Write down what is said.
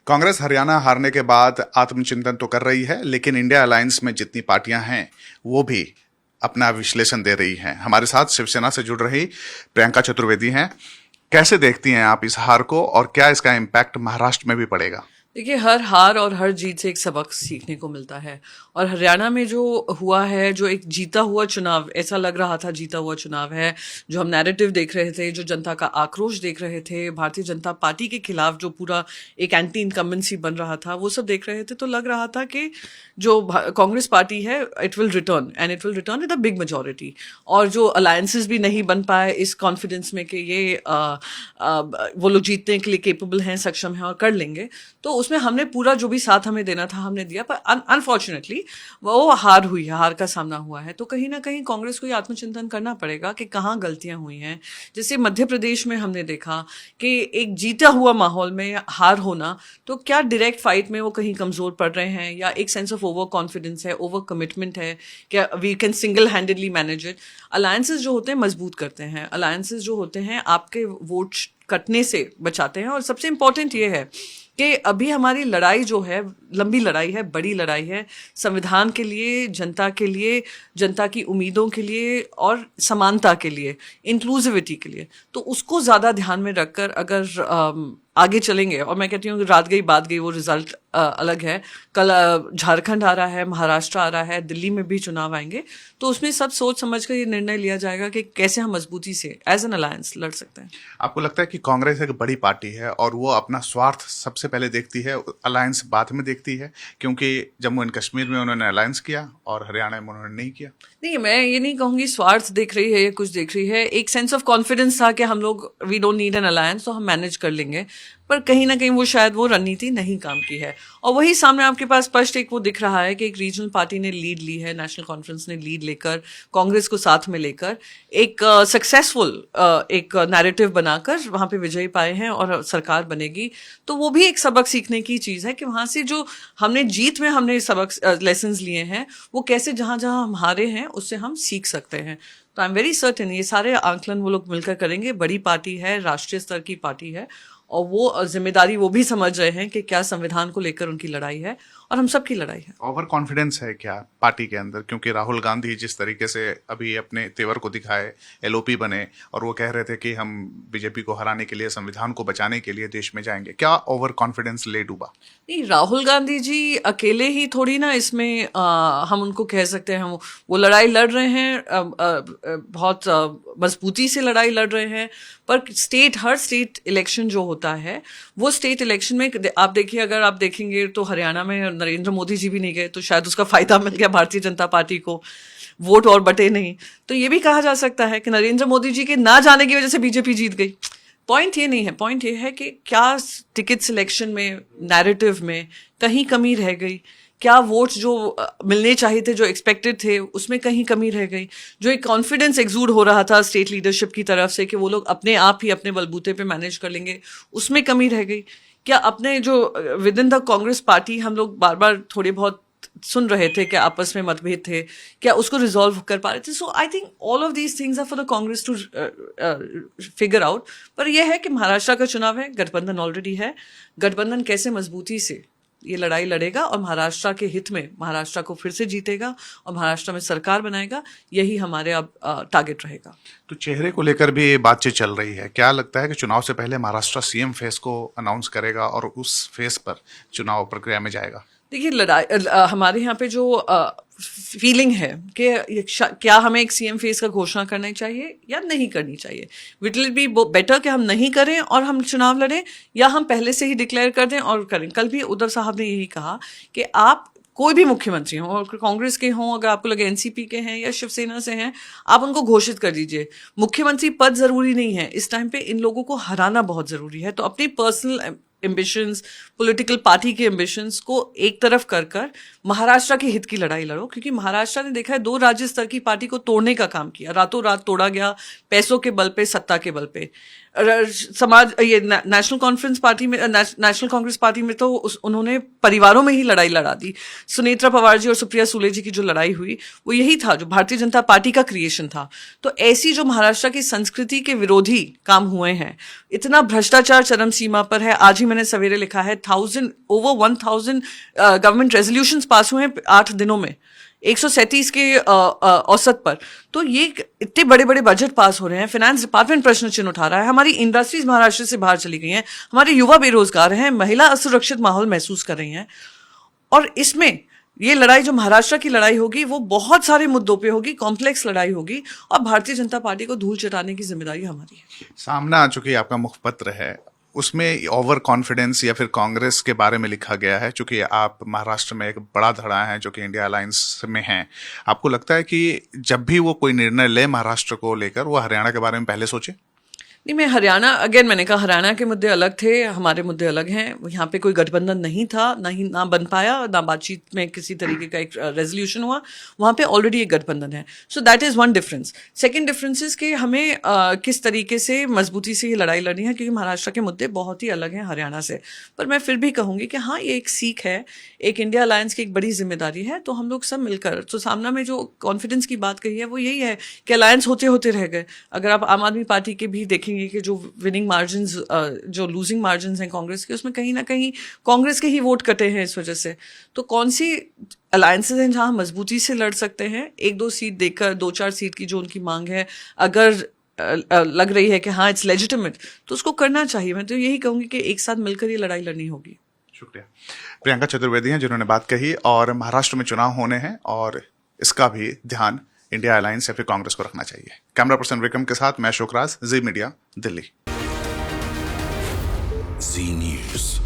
कांग्रेस हरियाणा हारने के बाद आत्मचिंतन तो कर रही है, लेकिन इंडिया अलायंस में जितनी पार्टियां हैं वो भी अपना विश्लेषण दे रही हैं। हमारे साथ शिवसेना से जुड़ रही प्रियंका चतुर्वेदी हैं। कैसे देखती हैं आप इस हार को और क्या इसका इम्पैक्ट महाराष्ट्र में भी पड़ेगा? देखिए, हर हार और हर जीत से एक सबक सीखने को मिलता है। और हरियाणा में जो हुआ है, जो एक जीता हुआ चुनाव, ऐसा लग रहा था जीता हुआ चुनाव है, जो हम नैरेटिव देख रहे थे, जो जनता का आक्रोश देख रहे थे, भारतीय जनता पार्टी के खिलाफ जो पूरा एक एंटी इनकम्बेंसी बन रहा था, वो सब देख रहे थे, तो लग रहा था कि जो कांग्रेस पार्टी है, it will return and it will return with a big majority. और जो अलायंसेस भी नहीं बन पाए इस कॉन्फिडेंस में कि ये वो लोग जीतने के लिए केपेबल हैं, सक्षम हैं और कर लेंगे, तो उसमें हमने पूरा जो भी साथ हमें देना था हमने दिया। पर अनफॉर्चुनेटली वो हार हुई है, हार का सामना हुआ है। तो कहीं ना कहीं कांग्रेस को ये आत्मचिंतन करना पड़ेगा कि कहाँ गलतियां हुई हैं। जैसे मध्य प्रदेश में हमने देखा कि एक जीता हुआ माहौल में हार होना, तो क्या डायरेक्ट फाइट में वो कहीं कमजोर पड़ रहे हैं, या एक सेंस ऑफ ओवर कॉन्फिडेंस है, ओवर कमिटमेंट है, क्या we can single handedly manage it. Alliances जो होते हैं मजबूत करते हैं, अलायंसेस जो होते हैं आपके वोट कटने से बचाते हैं। और सबसे इंपॉर्टेंट ये है कि अभी हमारी लड़ाई जो है, लंबी लड़ाई है, बड़ी लड़ाई है, संविधान के लिए, जनता के लिए, जनता की उम्मीदों के लिए और समानता के लिए, इंक्लूसिविटी के लिए। तो उसको ज़्यादा ध्यान में रखकर अगर आगे चलेंगे, और मैं कहती हूँ रात गई बात गई, वो रिजल्ट अलग है। कल झारखंड आ रहा है, महाराष्ट्र आ रहा है, दिल्ली में भी चुनाव आएंगे, तो उसमें सब सोच समझ कर ये निर्णय लिया जाएगा कि कैसे हम मजबूती से एज एन अलायंस लड़ सकते हैं। आपको लगता है कि कांग्रेस एक बड़ी पार्टी है और वो अपना स्वार्थ सबसे पहले देखती है, अलायंस बाद में देखती है? क्योंकि जम्मू एंड कश्मीर में उन्होंने अलायंस किया और हरियाणा में उन्होंने नहीं किया। नहीं, मैं ये नहीं कहूंगी स्वार्थ देख रही है या कुछ देख रही है। एक सेंस ऑफ कॉन्फिडेंस था कि हम लोग we don't need an alliance, तो हम मैनेज कर लेंगे। पर कहीं ना कहीं वो शायद वो रणनीति नहीं काम की है। और वही सामने आपके पास स्पष्ट एक वो दिख रहा है कि एक रीजनल पार्टी ने लीड ली है, नेशनल कॉन्फ्रेंस ने लीड लेकर, कांग्रेस को साथ में लेकर एक सक्सेसफुल एक नैरेटिव बनाकर वहां पे विजयी पाए हैं और सरकार बनेगी। तो वो भी एक सबक सीखने की चीज है कि वहां से जो हमने जीत में हमने सबक लेसन्स लिए हैं, वो कैसे जहां जहां हम हारे हैं उससे हम सीख सकते हैं। तो आई एम वेरी सर्टेन ये सारे आंकलन वो लोग मिलकर करेंगे। बड़ी पार्टी है, राष्ट्रीय स्तर की पार्टी है, और वो जिम्मेदारी वो भी समझ रहे हैं कि क्या संविधान को लेकर उनकी लड़ाई है और हम सबकी लड़ाई है। ओवर कॉन्फिडेंस है क्या पार्टी के अंदर? क्योंकि राहुल गांधी जिस तरीके से अभी अपने तेवर को दिखाए, एलओपी बने और वो कह रहे थे कि हम बीजेपी को हराने के लिए, संविधान को बचाने के लिए देश में जाएंगे, क्या ओवर कॉन्फिडेंस ले डूबा? नहीं, राहुल गांधी जी अकेले ही थोड़ी ना इसमें हम उनको कह सकते हैं। वो लड़ाई लड़ रहे हैं, बहुत मजबूती से लड़ाई लड़ रहे हैं। पर हर स्टेट इलेक्शन जो होता है, वो स्टेट इलेक्शन में आप देखिए, अगर आप देखेंगे तो हरियाणा में नरेंद्र मोदी जी भी नहीं गए, तो शायद उसका फायदा मिल गया भारतीय जनता पार्टी को, वोट और बटे नहीं। तो ये भी कहा जा सकता है कि नरेंद्र मोदी जी के ना जाने की वजह से बीजेपी जीत गई। पॉइंट ये नहीं है, पॉइंट ये है कि क्या टिकट सिलेक्शन में, नैरेटिव में कहीं कमी रह गई, क्या वोट जो मिलने चाहिए थे, जो एक्सपेक्टेड थे, उसमें कहीं कमी रह गई। जो एक कॉन्फिडेंस एक्सूड हो रहा था स्टेट लीडरशिप की तरफ से कि वो लोग अपने आप ही अपने बलबूते पे मैनेज कर लेंगे, उसमें कमी रह गई। क्या अपने जो with in the Congress party हम लोग बार बार थोड़े बहुत सुन रहे थे कि आपस में मतभेद थे, क्या उसको रिजॉल्व कर पा रहे थे? So I think all of these things are for the Congress to figure out. पर यह है कि महाराष्ट्र का चुनाव है, गठबंधन ऑलरेडी है, गठबंधन कैसे मजबूती से ये लड़ाई लड़ेगा और महाराष्ट्र के हित में महाराष्ट्र को फिर से जीतेगा और महाराष्ट्र में सरकार बनाएगा, यही हमारे अब टारगेट रहेगा। तो चेहरे को लेकर भी बातचीत चल रही है। क्या लगता है कि चुनाव से पहले महाराष्ट्र सीएम फेस को अनाउंस करेगा और उस फेस पर चुनाव प्रक्रिया में जाएगा? देखिए, लड़ाई हमारे यहाँ पे जो फीलिंग है कि क्या हमें एक सीएम फेस का घोषणा करनी चाहिए या नहीं करनी चाहिए। विट विल बी बेटर कि हम नहीं करें और हम चुनाव लड़ें, या हम पहले से ही डिक्लेयर कर दें और करें। कल भी उद्धव साहब ने यही कहा कि आप कोई भी मुख्यमंत्री हों, और कांग्रेस के हों, अगर आपको लगे एनसीपी के हैं या शिवसेना से हैं, आप उनको घोषित कर दीजिए। मुख्यमंत्री पद जरूरी नहीं है, इस टाइम पे इन लोगों को हराना बहुत जरूरी है। तो अपनी पर्सनल एम्बिशंस, पॉलिटिकल पार्टी के एम्बिशंस को एक तरफ कर कर महाराष्ट्र के हित की लड़ाई लड़ो। क्योंकि महाराष्ट्र ने देखा है, 2 राज्य स्तर की पार्टी को तोड़ने का काम किया, रातों रात तोड़ा गया, पैसों के बल पे, सत्ता के बल पे। समाज ये नेशनल कॉन्फ्रेंस पार्टी में नेशनल कांग्रेस पार्टी में तो उन्होंने परिवारों में ही लड़ाई लड़ा दी। सुनेत्रा पवार जी और सुप्रिया सुले जी की जो लड़ाई हुई वो यही था, जो भारतीय जनता पार्टी का क्रिएशन था। तो ऐसी जो महाराष्ट्र की संस्कृति के विरोधी काम हुए हैं, इतना भ्रष्टाचार चरम सीमा पर है। आज ही मैंने सवेरे लिखा है over 1000 गवर्नमेंट रेजोल्यूशंस पास हुए हैं 8 दिनों में, 137 के औसत पर। तो ये इतने बड़े बड़े बजट पास हो रहे हैं, फाइनेंस डिपार्टमेंट प्रश्न चिन्ह उठा रहा है, हमारी इंडस्ट्रीज महाराष्ट्र से बाहर चली गई हैं, हमारे युवा बेरोजगार हैं, महिला असुरक्षित माहौल महसूस कर रही हैं। और इसमें ये लड़ाई जो महाराष्ट्र की लड़ाई होगी वो बहुत सारे मुद्दों पे होगी, कॉम्प्लेक्स लड़ाई होगी, और भारतीय जनता पार्टी को धूल चटाने की जिम्मेदारी हमारी है। सामने आ चुकी आपका मुखपत्र है, उसमें ओवर कॉन्फिडेंस या फिर कांग्रेस के बारे में लिखा गया है। चूंकि आप महाराष्ट्र में एक बड़ा धड़ा है जो कि इंडिया अलायंस में है, आपको लगता है कि जब भी वो कोई निर्णय ले महाराष्ट्र को लेकर, वो हरियाणा के बारे में पहले सोचे? नहीं, मैं हरियाणा, अगेन मैंने कहा हरियाणा के मुद्दे अलग थे, हमारे मुद्दे अलग हैं। यहाँ पे कोई गठबंधन नहीं था, ना बन पाया, ना बातचीत में किसी तरीके का एक रेजोल्यूशन हुआ। वहाँ पे ऑलरेडी एक गठबंधन है। So that is one difference. Second difference is कि हमें किस तरीके से मजबूती से ये लड़ाई लड़नी है, क्योंकि महाराष्ट्र के मुद्दे बहुत ही अलग हैं हरियाणा से। पर मैं फिर भी कहूँगी कि हाँ, ये एक सीख है, एक इंडिया अलायंस की एक बड़ी जिम्मेदारी है। तो हम लोग सब मिलकर, तो सामना में जो कॉन्फिडेंस की बात कही है वो यही है कि अलायंस होते होते रह गए। अगर आप आम आदमी पार्टी के भी देखेंगे कि जो विनिंग मार्जिन, जो लूजिंग मार्जिन हैं कांग्रेस के, उसमें कहीं ना कहीं कांग्रेस के ही वोट कटे हैं इस वजह से। तो कौन सी अलायंसेज हैं जहां मजबूती से लड़ सकते हैं, 1-2 सीट देकर, 2-4 सीट की जो उनकी मांग है, अगर लग रही है कि हाँ इट्स लेजिटिमेट, तो उसको करना चाहिए। मैं तो यही कहूंगी कि एक साथ मिलकर ये लड़ाई लड़नी होगी। शुक्रिया। प्रियंका चतुर्वेदी हैं जिन्होंने बात कही, और महाराष्ट्र में चुनाव होने हैं और इसका भी ध्यान इंडिया अलायंस या फिर कांग्रेस को रखना चाहिए। कैमरा पर्सन विक्रम के साथ मैं अशोक राज, जी मीडिया, दिल्ली। जी न्यूज़।